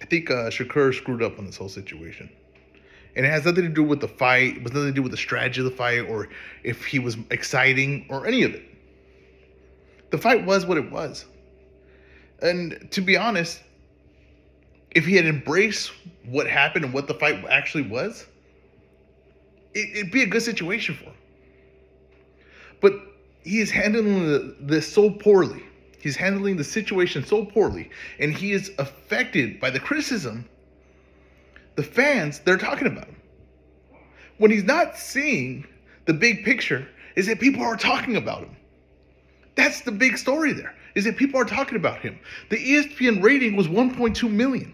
I think Shakur screwed up on this whole situation. And it has nothing to do with the fight. It has nothing to do with the strategy of the fight or if he was exciting or any of it. The fight was what it was. And to be honest, if he had embraced what happened and what the fight actually was, it'd be a good situation for him. But he is handling this so poorly. He's handling the situation so poorly. And he is affected by the criticism the fans, they're talking about him. When he's not seeing the big picture, is that people are talking about him. That's the big story there, is that people are talking about him. The ESPN rating was 1.2 million.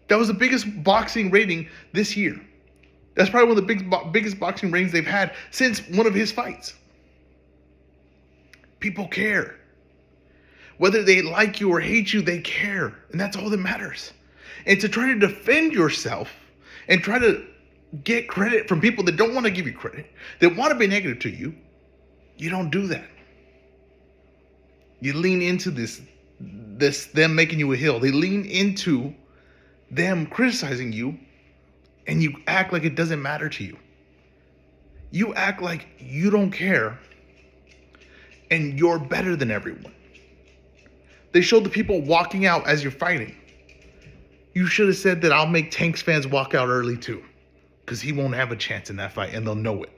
That was the biggest boxing rating this year. That's probably one of the biggest boxing ratings they've had since one of his fights. People care. Whether they like you or hate you, they care. And that's all that matters. And to try to defend yourself and try to get credit from people that don't want to give you credit, that want to be negative to you, you don't do that. You lean into this them making you a hill. They lean into them criticizing you, and you act like it doesn't matter to you. You act like you don't care, and you're better than everyone. They showed the people walking out as you're fighting. You should have said that I'll make Tank's fans walk out early too, because he won't have a chance in that fight, and they'll know it.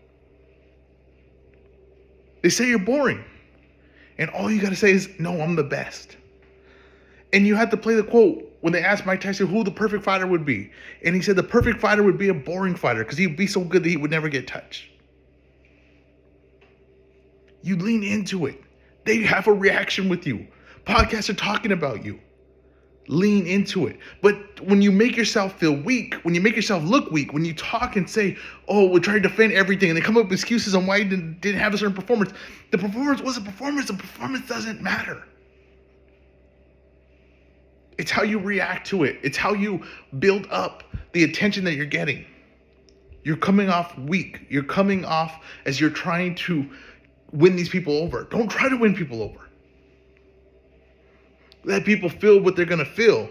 They say you're boring, and all you got to say is, no, I'm the best. And you had to play the quote when they asked Mike Tyson who the perfect fighter would be. And he said the perfect fighter would be a boring fighter because he'd be so good that he would never get touched. You lean into it. They have a reaction with you. Podcasts are talking about you. Lean into it. But when you make yourself feel weak, when you make yourself look weak, when you talk and say, oh, we're trying to defend everything, and they come up with excuses on why you didn't have a certain performance. The performance was a performance. The performance doesn't matter. It's how you react to it. It's how you build up the attention that you're getting. You're coming off weak. You're coming off as you're trying to win these people over. Don't try to win people over. Let people feel what they're going to feel.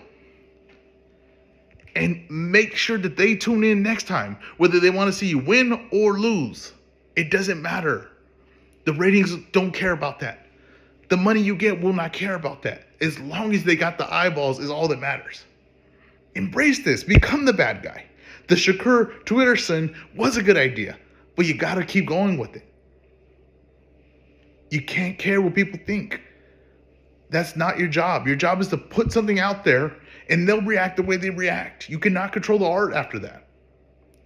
And make sure that they tune in next time, whether they want to see you win or lose. It doesn't matter. The ratings don't care about that. The money you get will not care about that. As long as they got the eyeballs is all that matters. Embrace this. Become the bad guy. The Shakur Twitterson was a good idea, but you got to keep going with it. You can't care what people think. That's not your job. Your job is to put something out there and they'll react the way they react. You cannot control the art after that.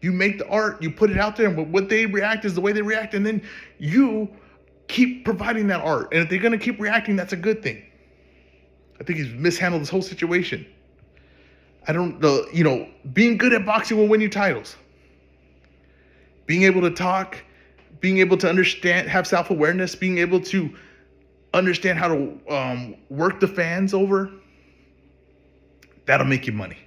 You make the art, you put it out there, but what they react is the way they react, and then you keep providing that art. And if they're going to keep reacting, that's a good thing. I think he's mishandled this whole situation. I don't know, being good at boxing will win you titles. Being able to talk, being able to understand, have self-awareness, being able to understand how to work the fans over, that'll make you money.